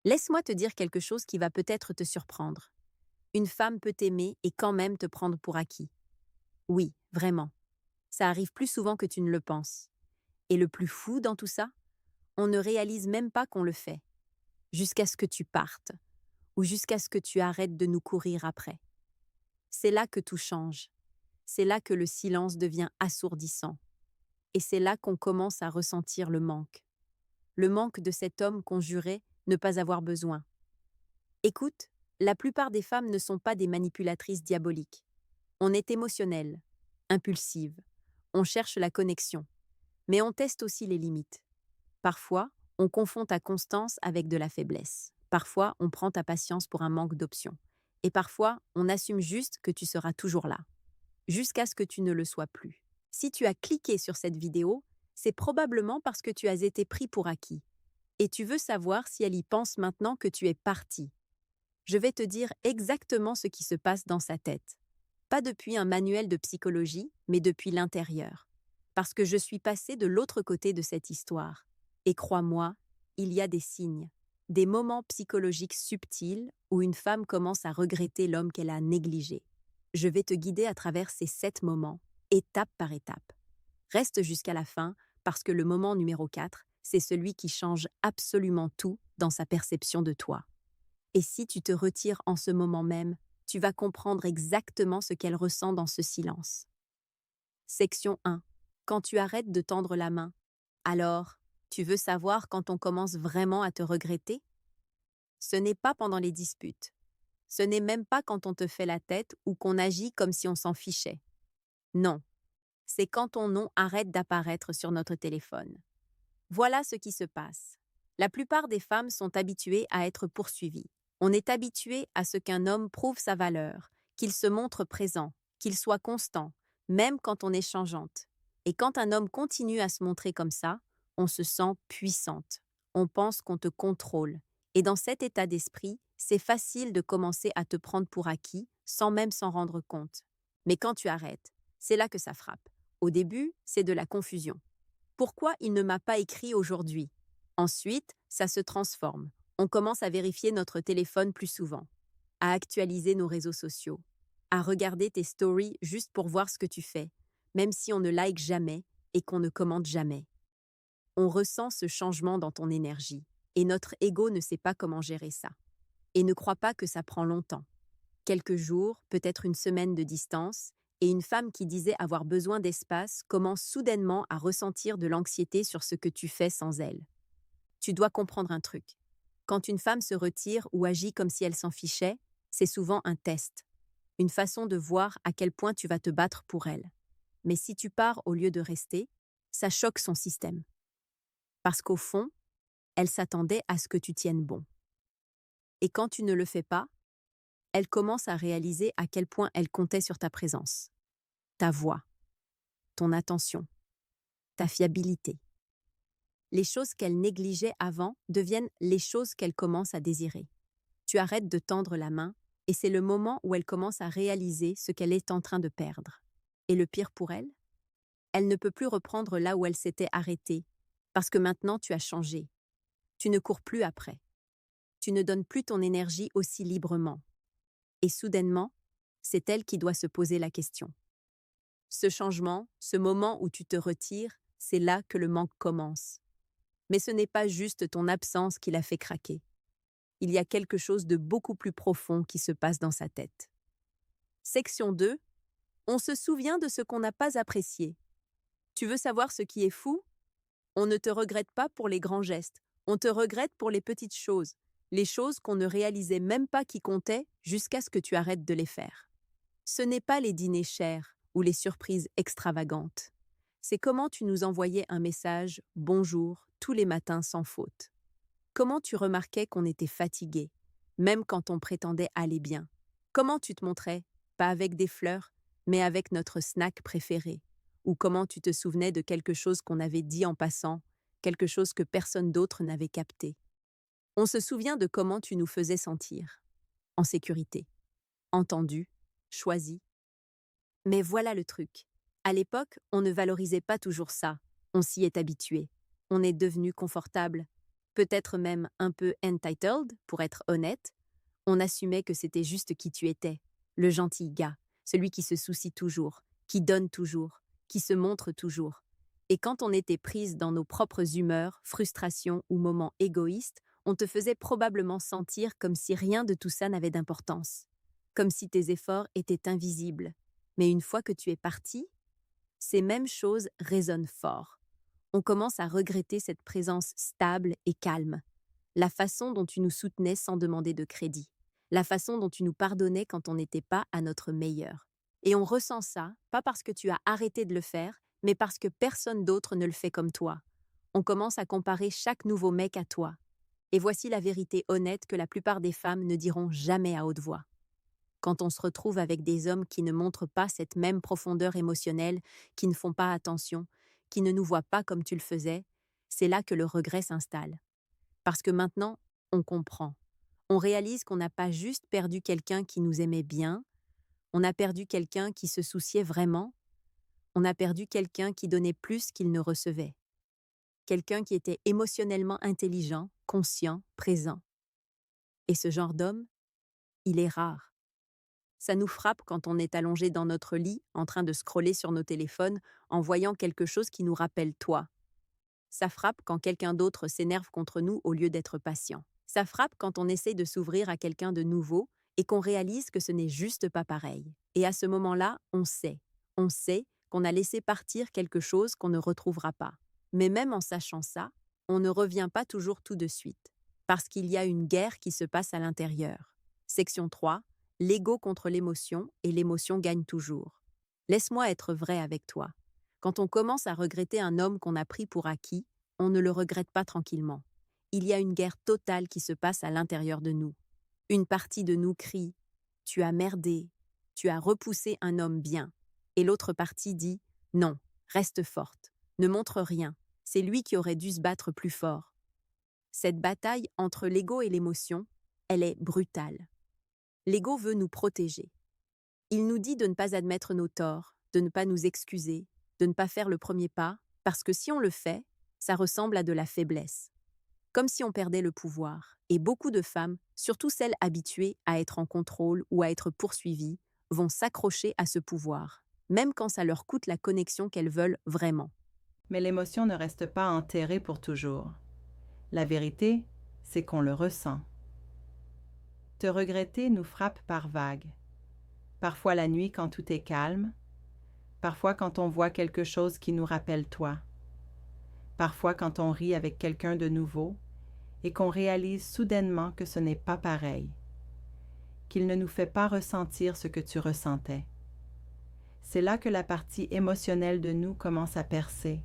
Laisse-moi te dire quelque chose qui va peut-être te surprendre. Une femme peut t'aimer et quand même te prendre pour acquis. Oui, vraiment. Ça arrive plus souvent que tu ne le penses. Et le plus fou dans tout ça, on ne réalise même pas qu'on le fait. Jusqu'à ce que tu partes, ou jusqu'à ce que tu arrêtes de nous courir après. C'est là que tout change. C'est là que le silence devient assourdissant. Et c'est là qu'on commence à ressentir le manque. Le manque de cet homme qu'on jurait ne pas avoir besoin. Écoute, la plupart des femmes ne sont pas des manipulatrices diaboliques. On est émotionnelle, impulsive, on cherche la connexion, mais on teste aussi les limites. Parfois, on confond ta constance avec de la faiblesse. Parfois, on prend ta patience pour un manque d'options. Et parfois, on assume juste que tu seras toujours là, jusqu'à ce que tu ne le sois plus. Si tu as cliqué sur cette vidéo, c'est probablement parce que tu as été pris pour acquis. Et tu veux savoir si elle y pense maintenant que tu es parti. Je vais te dire exactement ce qui se passe dans sa tête. Pas depuis un manuel de psychologie, mais depuis l'intérieur. Parce que je suis passée de l'autre côté de cette histoire. Et crois-moi, il y a des signes, des moments psychologiques subtils où une femme commence à regretter l'homme qu'elle a négligé. Je vais te guider à travers ces 7 moments, étape par étape. Reste jusqu'à la fin, parce que le moment numéro 4, c'est celui qui change absolument tout dans sa perception de toi. Et si tu te retires en ce moment même, tu vas comprendre exactement ce qu'elle ressent dans ce silence. Section 1. Quand tu arrêtes de tendre la main. Alors, tu veux savoir quand on commence vraiment à te regretter? Ce n'est pas pendant les disputes. Ce n'est même pas quand on te fait la tête ou qu'on agit comme si on s'en fichait. Non, c'est quand ton nom arrête d'apparaître sur notre téléphone. Voilà ce qui se passe. La plupart des femmes sont habituées à être poursuivies. On est habitué à ce qu'un homme prouve sa valeur, qu'il se montre présent, qu'il soit constant, même quand on est changeante. Et quand un homme continue à se montrer comme ça, on se sent puissante. On pense qu'on te contrôle. Et dans cet état d'esprit, c'est facile de commencer à te prendre pour acquis sans même s'en rendre compte. Mais quand tu arrêtes, c'est là que ça frappe. Au début, c'est de la confusion. Pourquoi il ne m'a pas écrit aujourd'hui? Ensuite, ça se transforme. On commence à vérifier notre téléphone plus souvent, à actualiser nos réseaux sociaux, à regarder tes stories juste pour voir ce que tu fais, même si on ne like jamais et qu'on ne commente jamais. On ressent ce changement dans ton énergie, et notre ego ne sait pas comment gérer ça. Et ne crois pas que ça prend longtemps. Quelques jours, peut-être une semaine de distance, et une femme qui disait avoir besoin d'espace commence soudainement à ressentir de l'anxiété sur ce que tu fais sans elle. Tu dois comprendre un truc. Quand une femme se retire ou agit comme si elle s'en fichait, c'est souvent un test, une façon de voir à quel point tu vas te battre pour elle. Mais si tu pars au lieu de rester, ça choque son système. Parce qu'au fond, elle s'attendait à ce que tu tiennes bon. Et quand tu ne le fais pas, elle commence à réaliser à quel point elle comptait sur ta présence, ta voix, ton attention, ta fiabilité. Les choses qu'elle négligeait avant deviennent les choses qu'elle commence à désirer. Tu arrêtes de tendre la main et c'est le moment où elle commence à réaliser ce qu'elle est en train de perdre. Et le pire pour elle? Elle ne peut plus reprendre là où elle s'était arrêtée, parce que maintenant tu as changé. Tu ne cours plus après. Tu ne donnes plus ton énergie aussi librement. Et soudainement, c'est elle qui doit se poser la question. Ce changement, ce moment où tu te retires, c'est là que le manque commence. Mais ce n'est pas juste ton absence qui l'a fait craquer. Il y a quelque chose de beaucoup plus profond qui se passe dans sa tête. Section 2. On se souvient de ce qu'on n'a pas apprécié. Tu veux savoir ce qui est fou? On ne te regrette pas pour les grands gestes, on te regrette pour les petites choses, les choses qu'on ne réalisait même pas qui comptaient jusqu'à ce que tu arrêtes de les faire. Ce n'est pas les dîners chers ou les surprises extravagantes. C'est comment tu nous envoyais un message « Bonjour » tous les matins sans faute. Comment tu remarquais qu'on était fatigué, même quand on prétendait aller bien. Comment tu te montrais, pas avec des fleurs, mais avec notre snack préféré. Ou comment tu te souvenais de quelque chose qu'on avait dit en passant, quelque chose que personne d'autre n'avait capté. On se souvient de comment tu nous faisais sentir. En sécurité. Entendu, choisi. Mais voilà le truc. À l'époque, on ne valorisait pas toujours ça. On s'y est habitué. On est devenu confortable. peut-être même un peu entitled, pour être honnête. On assumait que c'était juste qui tu étais, le gentil gars, celui qui se soucie toujours, qui donne toujours, qui se montre toujours. Et quand on était prise dans nos propres humeurs, frustrations ou moments égoïstes, on te faisait probablement sentir comme si rien de tout ça n'avait d'importance, comme si tes efforts étaient invisibles. Mais une fois que tu es parti, ces mêmes choses résonnent fort. On commence à regretter cette présence stable et calme, la façon dont tu nous soutenais sans demander de crédit, la façon dont tu nous pardonnais quand on n'était pas à notre meilleur. Et on ressent ça, pas parce que tu as arrêté de le faire, mais parce que personne d'autre ne le fait comme toi. On commence à comparer chaque nouveau mec à toi. Et voici la vérité honnête que la plupart des femmes ne diront jamais à haute voix. Quand on se retrouve avec des hommes qui ne montrent pas cette même profondeur émotionnelle, qui ne font pas attention, qui ne nous voient pas comme tu le faisais, c'est là que le regret s'installe. Parce que maintenant, on comprend. On réalise qu'on n'a pas juste perdu quelqu'un qui nous aimait bien, on a perdu quelqu'un qui se souciait vraiment, on a perdu quelqu'un qui donnait plus qu'il ne recevait. Quelqu'un qui était émotionnellement intelligent, conscient, présent. Et ce genre d'homme, il est rare. Ça nous frappe quand on est allongé dans notre lit, en train de scroller sur nos téléphones, en voyant quelque chose qui nous rappelle toi. Ça frappe quand quelqu'un d'autre s'énerve contre nous au lieu d'être patient. Ça frappe quand on essaie de s'ouvrir à quelqu'un de nouveau et qu'on réalise que ce n'est juste pas pareil. Et à ce moment-là, on sait qu'on a laissé partir quelque chose qu'on ne retrouvera pas. Mais même en sachant ça, on ne revient pas toujours tout de suite, parce qu'il y a une guerre qui se passe à l'intérieur. Section 3. L'ego contre l'émotion et l'émotion gagne toujours. Laisse-moi être vrai avec toi. Quand on commence à regretter un homme qu'on a pris pour acquis, on ne le regrette pas tranquillement. Il y a une guerre totale qui se passe à l'intérieur de nous. Une partie de nous crie « Tu as merdé, tu as repoussé un homme bien ». Et l'autre partie dit « Non, reste forte, ne montre rien, c'est lui qui aurait dû se battre plus fort ». Cette bataille entre l'ego et l'émotion, elle est brutale. L'ego veut nous protéger. Il nous dit de ne pas admettre nos torts, de ne pas nous excuser, de ne pas faire le premier pas, parce que si on le fait, ça ressemble à de la faiblesse. Comme si on perdait le pouvoir. Et beaucoup de femmes, surtout celles habituées à être en contrôle ou à être poursuivies, vont s'accrocher à ce pouvoir, même quand ça leur coûte la connexion qu'elles veulent vraiment. Mais l'émotion ne reste pas enterrée pour toujours. La vérité, c'est qu'on le ressent. Te regretter nous frappe par vagues. Parfois la nuit quand tout est calme, parfois quand on voit quelque chose qui nous rappelle toi, parfois quand on rit avec quelqu'un de nouveau et qu'on réalise soudainement que ce n'est pas pareil, qu'il ne nous fait pas ressentir ce que tu ressentais. C'est là que la partie émotionnelle de nous commence à percer.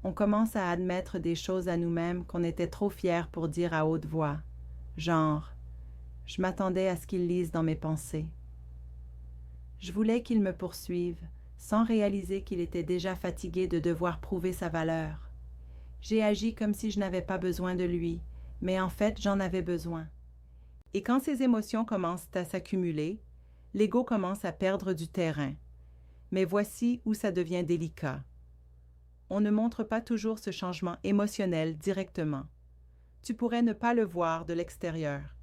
On commence à admettre des choses à nous-mêmes qu'on était trop fiers pour dire à haute voix, genre « Je m'attendais à ce qu'il lise dans mes pensées ». Je voulais qu'il me poursuive, sans réaliser qu'il était déjà fatigué de devoir prouver sa valeur. J'ai agi comme si je n'avais pas besoin de lui, mais en fait, j'en avais besoin. Et quand ces émotions commencent à s'accumuler, l'ego commence à perdre du terrain. Mais voici où ça devient délicat. On ne montre pas toujours ce changement émotionnel directement. Tu pourrais ne pas le voir de l'extérieur.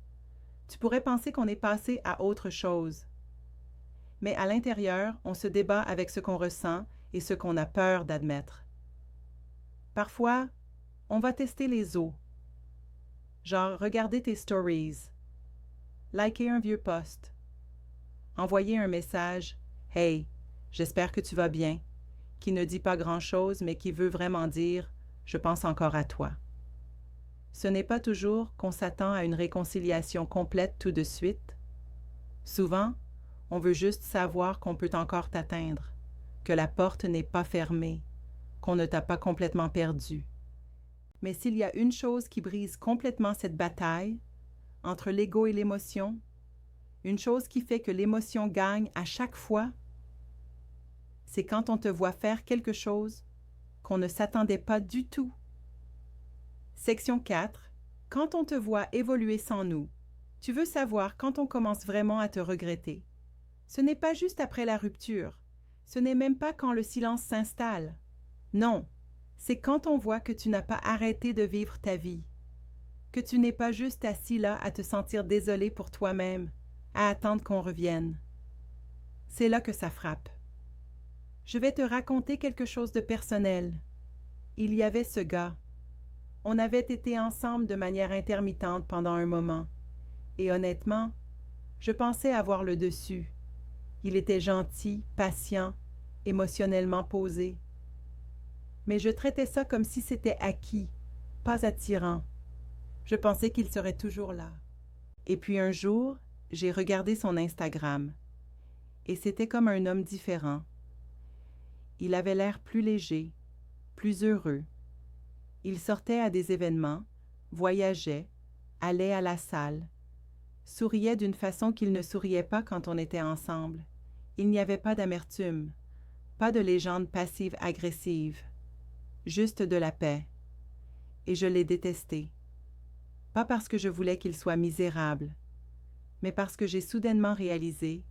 Tu pourrais penser qu'on est passé à autre chose. Mais à l'intérieur, on se débat avec ce qu'on ressent et ce qu'on a peur d'admettre. Parfois, on va tester les os. Genre, regarder tes stories, liker un vieux post, envoyer un message « Hey, j'espère que tu vas bien », qui ne dit pas grand-chose, mais qui veut vraiment dire « Je pense encore à toi ». Ce n'est pas toujours qu'on s'attend à une réconciliation complète tout de suite. Souvent, on veut juste savoir qu'on peut encore t'atteindre, que la porte n'est pas fermée, qu'on ne t'a pas complètement perdu. Mais s'il y a une chose qui brise complètement cette bataille, entre l'ego et l'émotion, une chose qui fait que l'émotion gagne à chaque fois, c'est quand on te voit faire quelque chose qu'on ne s'attendait pas du tout. Section 4. Quand on te voit évoluer sans nous, tu veux savoir quand on commence vraiment à te regretter. Ce n'est pas juste après la rupture. Ce n'est même pas quand le silence s'installe. Non, c'est quand on voit que tu n'as pas arrêté de vivre ta vie. que tu n'es pas juste assis là à te sentir désolé pour toi-même, à attendre qu'on revienne. C'est là que ça frappe. Je vais te raconter quelque chose de personnel. Il y avait ce gars. On avait été ensemble de manière intermittente pendant un moment. Et honnêtement, je pensais avoir le dessus. Il était gentil, patient, émotionnellement posé. Mais je traitais ça comme si c'était acquis, pas attirant. Je pensais qu'il serait toujours là. Et puis un jour, j'ai regardé son Instagram. Et c'était comme un homme différent. Il avait l'air plus léger, plus heureux. Il sortait à des événements, voyageait, allait à la salle, souriait d'une façon qu'il ne souriait pas quand on était ensemble. Il n'y avait pas d'amertume, pas de légende passive-agressive, juste de la paix. Et je l'ai détesté. Pas parce que je voulais qu'il soit misérable, mais parce que j'ai soudainement réalisé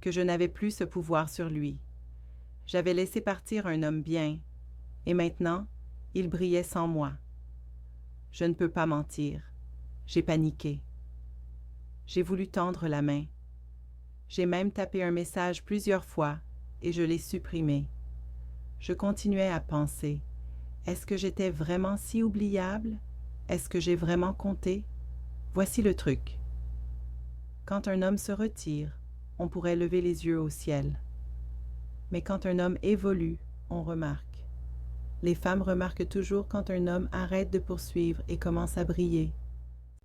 que je n'avais plus ce pouvoir sur lui. J'avais laissé partir un homme bien, et maintenant, il brillait sans moi. Je ne peux pas mentir. J'ai paniqué. J'ai voulu tendre la main. J'ai même tapé un message plusieurs fois et je l'ai supprimé. Je continuais à penser. Est-ce que j'étais vraiment si oubliable? Est-ce que j'ai vraiment compté? Voici le truc. Quand un homme se retire, on pourrait lever les yeux au ciel. Mais quand un homme évolue, on remarque. Les femmes remarquent toujours quand un homme arrête de poursuivre et commence à briller.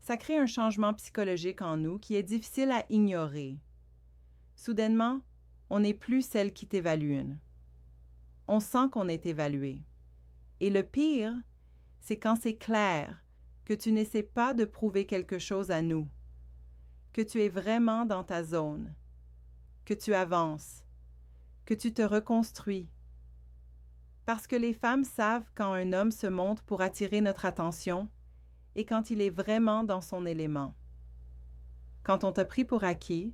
Ça crée un changement psychologique en nous qui est difficile à ignorer. Soudainement, on n'est plus celle qui t'évalue. On sent qu'on est évalué. Et le pire, c'est quand c'est clair que tu n'essaies pas de prouver quelque chose à nous, que tu es vraiment dans ta zone, que tu avances, que tu te reconstruis. Parce que les femmes savent quand un homme se montre pour attirer notre attention et quand il est vraiment dans son élément. Quand on t'a pris pour acquis,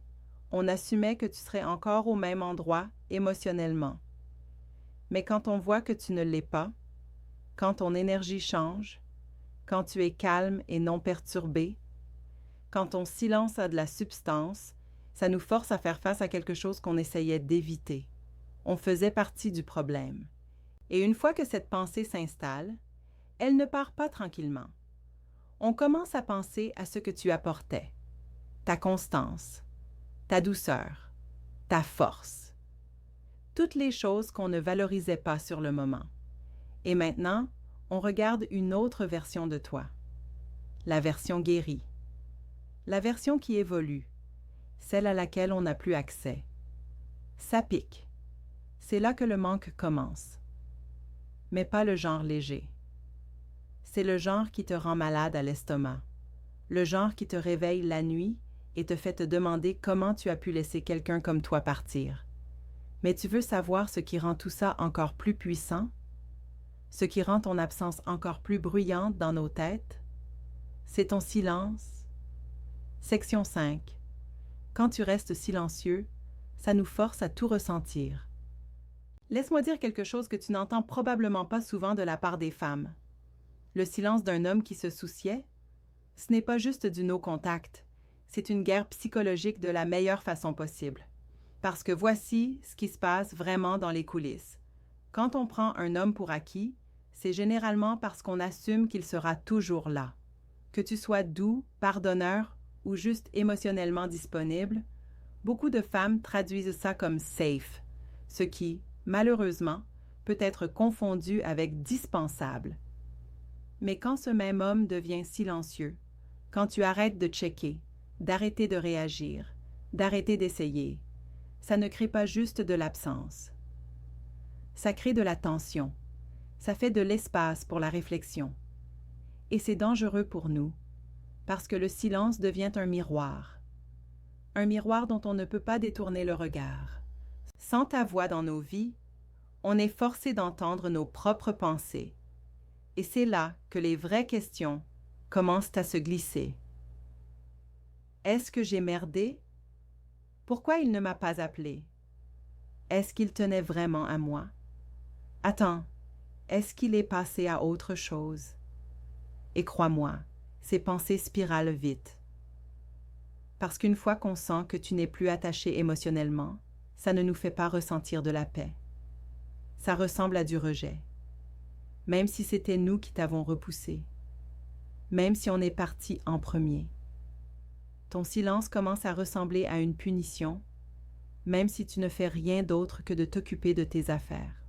on assumait que tu serais encore au même endroit émotionnellement. Mais quand on voit que tu ne l'es pas, quand ton énergie change, quand tu es calme et non perturbé, quand ton silence a de la substance, ça nous force à faire face à quelque chose qu'on essayait d'éviter. On faisait partie du problème. Et une fois que cette pensée s'installe, elle ne part pas tranquillement. On commence à penser à ce que tu apportais, ta constance, ta douceur, ta force, toutes les choses qu'on ne valorisait pas sur le moment. Et maintenant, on regarde une autre version de toi, la version guérie, la version qui évolue, celle à laquelle on n'a plus accès. Ça pique. C'est là que le manque commence. Mais pas le genre léger. C'est le genre qui te rend malade à l'estomac, le genre qui te réveille la nuit et te fait te demander comment tu as pu laisser quelqu'un comme toi partir. Mais tu veux savoir ce qui rend tout ça encore plus puissant? Ce qui rend ton absence encore plus bruyante dans nos têtes? C'est ton silence. Section 5. Quand tu restes silencieux, ça nous force à tout ressentir. Laisse-moi dire quelque chose que tu n'entends probablement pas souvent de la part des femmes. Le silence d'un homme qui se souciait, ce n'est pas juste du no-contact, c'est une guerre psychologique de la meilleure façon possible. Parce que voici ce qui se passe vraiment dans les coulisses. Quand on prend un homme pour acquis, c'est généralement parce qu'on assume qu'il sera toujours là. Que tu sois doux, pardonneur ou juste émotionnellement disponible, beaucoup de femmes traduisent ça comme « safe », ce qui, malheureusement, peut être confondu avec « dispensable ». Mais quand ce même homme devient silencieux, quand tu arrêtes de checker, d'arrêter de réagir, d'arrêter d'essayer, ça ne crée pas juste de l'absence. Ça crée de la tension. Ça fait de l'espace pour la réflexion. Et c'est dangereux pour nous, parce que le silence devient un miroir dont on ne peut pas détourner le regard. Sans ta voix dans nos vies, on est forcé d'entendre nos propres pensées. Et c'est là que les vraies questions commencent à se glisser. Est-ce que j'ai merdé? Pourquoi il ne m'a pas appelé? Est-ce qu'il tenait vraiment à moi? Attends, est-ce qu'il est passé à autre chose? Et crois-moi, ces pensées spiralent vite. Parce qu'une fois qu'on sent que tu n'es plus attaché émotionnellement, ça ne nous fait pas ressentir de la paix. Ça ressemble à du rejet. Même si c'était nous qui t'avons repoussé. Même si on est parti en premier. Ton silence commence à ressembler à une punition, même si tu ne fais rien d'autre que de t'occuper de tes affaires.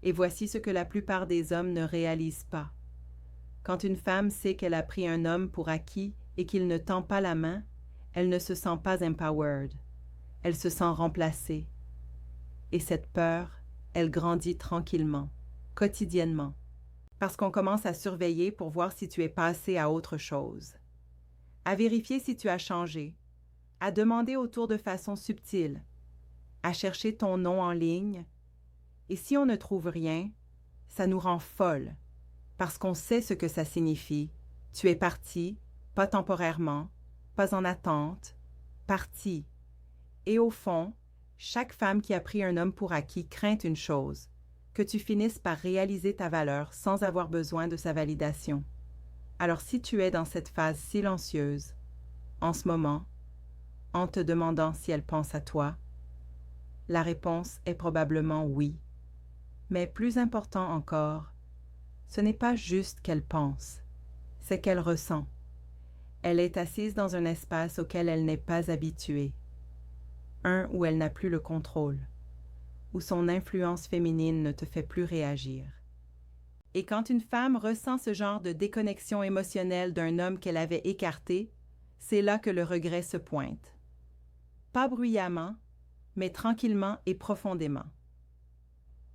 Et voici ce que la plupart des hommes ne réalisent pas. Quand une femme sait qu'elle a pris un homme pour acquis et qu'il ne tend pas la main, elle ne se sent pas empowered. Elle se sent remplacée. Et cette peur, elle grandit tranquillement, quotidiennement, parce qu'on commence à surveiller pour voir si tu es passé à autre chose, à vérifier si tu as changé, à demander autour de façon subtile, à chercher ton nom en ligne. Et si on ne trouve rien, ça nous rend folles, parce qu'on sait ce que ça signifie. Tu es parti, pas temporairement, pas en attente, parti. Et au fond, chaque femme qui a pris un homme pour acquis craint une chose, que tu finisses par réaliser ta valeur sans avoir besoin de sa validation. Alors si tu es dans cette phase silencieuse, en ce moment, en te demandant si elle pense à toi, la réponse est probablement oui. Mais plus important encore, ce n'est pas juste qu'elle pense, c'est qu'elle ressent. Elle est assise dans un espace auquel elle n'est pas habituée, un où elle n'a plus le contrôle, où son influence féminine ne te fait plus réagir. Et quand une femme ressent ce genre de déconnexion émotionnelle d'un homme qu'elle avait écarté, c'est là que le regret se pointe. Pas bruyamment, mais tranquillement et profondément.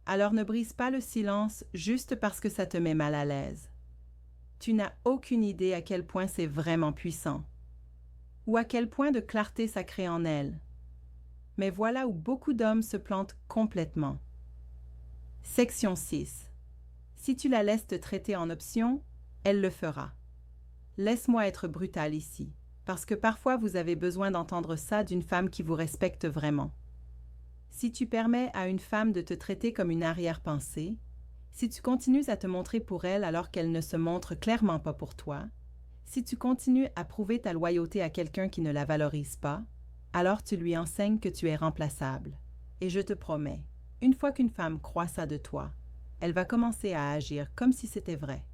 Alors ne brise pas le silence juste parce que ça te met mal à l'aise. Tu n'as aucune idée à quel point c'est vraiment puissant, ou à quel point de clarté ça crée en elle. Mais voilà où beaucoup d'hommes se plantent complètement. Section 6. Si tu la laisses te traiter en option, elle le fera. Laisse-moi être brutale ici, parce que parfois vous avez besoin d'entendre ça d'une femme qui vous respecte vraiment. Si tu permets à une femme de te traiter comme une arrière-pensée, si tu continues à te montrer pour elle alors qu'elle ne se montre clairement pas pour toi, si tu continues à prouver ta loyauté à quelqu'un qui ne la valorise pas, alors tu lui enseignes que tu es remplaçable. Et je te promets, une fois qu'une femme croit ça de toi, elle va commencer à agir comme si c'était vrai.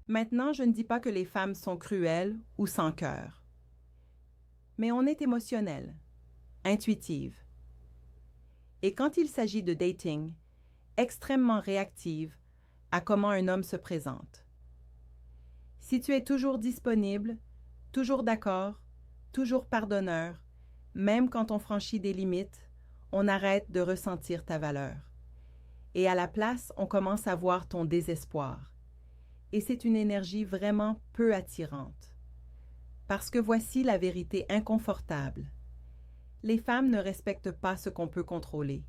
Maintenant, je ne dis pas que les femmes sont cruelles ou sans cœur. Mais on est émotionnelle, intuitive. Et quand il s'agit de dating, extrêmement réactive à comment un homme se présente. Si tu es toujours disponible, toujours d'accord, toujours pardonneur, même quand on franchit des limites, on arrête de ressentir ta valeur. Et à la place, on commence à voir ton désespoir. Et c'est une énergie vraiment peu attirante. Parce que voici la vérité inconfortable. Les femmes ne respectent pas ce qu'on peut contrôler.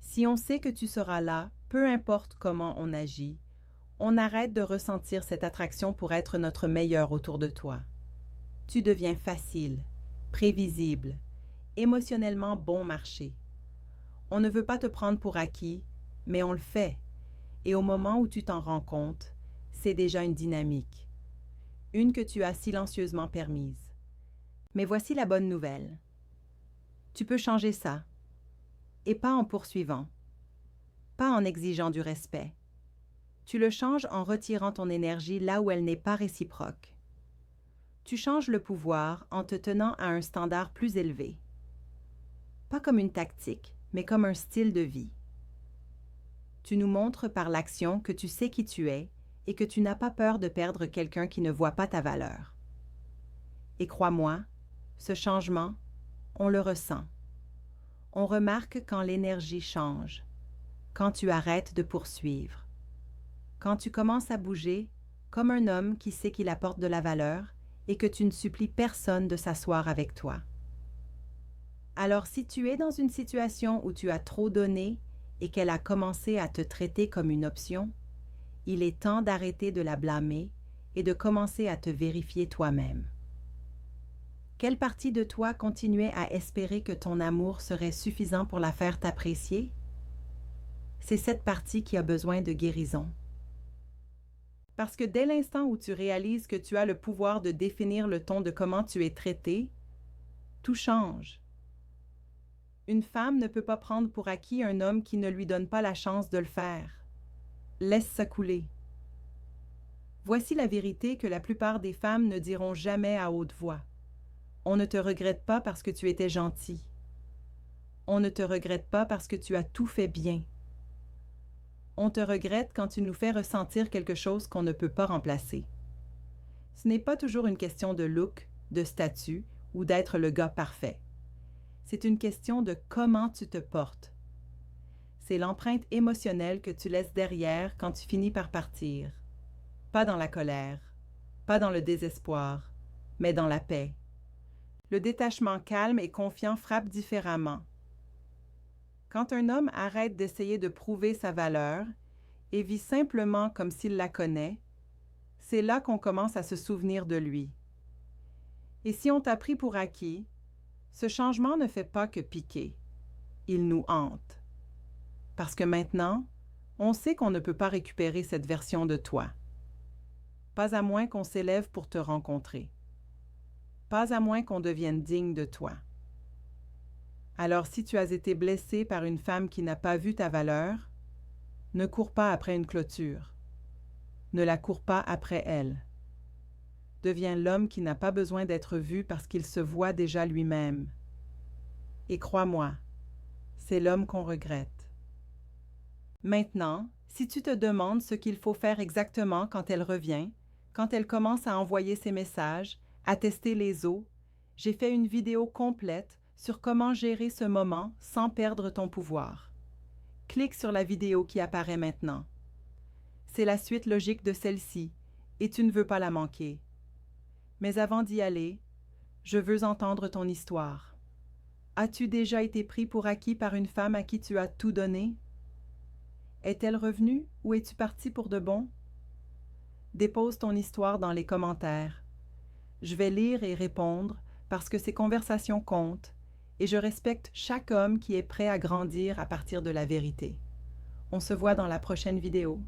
Si on sait que tu seras là, peu importe comment on agit, on arrête de ressentir cette attraction pour être notre meilleur autour de toi. Tu deviens facile, prévisible, émotionnellement bon marché. On ne veut pas te prendre pour acquis, mais on le fait. Et au moment où tu t'en rends compte, c'est déjà une dynamique. Une que tu as silencieusement permise. Mais voici la bonne nouvelle. Tu peux changer ça. Et pas en poursuivant. Pas en exigeant du respect. Tu le changes en retirant ton énergie là où elle n'est pas réciproque. Tu changes le pouvoir en te tenant à un standard plus élevé. Pas comme une tactique, mais comme un style de vie. Tu nous montres par l'action que tu sais qui tu es et que tu n'as pas peur de perdre quelqu'un qui ne voit pas ta valeur. Et crois-moi, ce changement, on le ressent. On remarque quand l'énergie change, quand tu arrêtes de poursuivre, quand tu commences à bouger comme un homme qui sait qu'il apporte de la valeur et que tu ne supplies personne de s'asseoir avec toi. Alors si tu es dans une situation où tu as trop donné et qu'elle a commencé à te traiter comme une option, il est temps d'arrêter de la blâmer et de commencer à te vérifier toi-même. Quelle partie de toi continuait à espérer que ton amour serait suffisant pour la faire t'apprécier? C'est cette partie qui a besoin de guérison. Parce que dès l'instant où tu réalises que tu as le pouvoir de définir le ton de comment tu es traité, tout change. Une femme ne peut pas prendre pour acquis un homme qui ne lui donne pas la chance de le faire. Laisse ça couler. Voici la vérité que la plupart des femmes ne diront jamais à haute voix. On ne te regrette pas parce que tu étais gentil. On ne te regrette pas parce que tu as tout fait bien. On te regrette quand tu nous fais ressentir quelque chose qu'on ne peut pas remplacer. Ce n'est pas toujours une question de look, de statut ou d'être le gars parfait. C'est une question de comment tu te portes. C'est l'empreinte émotionnelle que tu laisses derrière quand tu finis par partir. Pas dans la colère, pas dans le désespoir, mais dans la paix. Le détachement calme et confiant frappe différemment. Quand un homme arrête d'essayer de prouver sa valeur et vit simplement comme s'il la connaît, c'est là qu'on commence à se souvenir de lui. Et si on t'a pris pour acquis, ce changement ne fait pas que piquer. Il nous hante. Parce que maintenant, on sait qu'on ne peut pas récupérer cette version de toi. Pas à moins qu'on s'élève pour te rencontrer. Pas à moins qu'on devienne digne de toi. Alors si tu as été blessé par une femme qui n'a pas vu ta valeur, ne cours pas après une clôture. Ne la cours pas après elle. Deviens l'homme qui n'a pas besoin d'être vu parce qu'il se voit déjà lui-même. Et crois-moi, c'est l'homme qu'on regrette. Maintenant, si tu te demandes ce qu'il faut faire exactement quand elle revient, quand elle commence à envoyer ses messages, à tester les os, j'ai fait une vidéo complète sur comment gérer ce moment sans perdre ton pouvoir. Clique sur la vidéo qui apparaît maintenant. C'est la suite logique de celle-ci, et tu ne veux pas la manquer. Mais avant d'y aller, je veux entendre ton histoire. As-tu déjà été pris pour acquis par une femme à qui tu as tout donné? Est-elle revenue ou es-tu parti pour de bon? Dépose ton histoire dans les commentaires. Je vais lire et répondre parce que ces conversations comptent et je respecte chaque homme qui est prêt à grandir à partir de la vérité. On se voit dans la prochaine vidéo.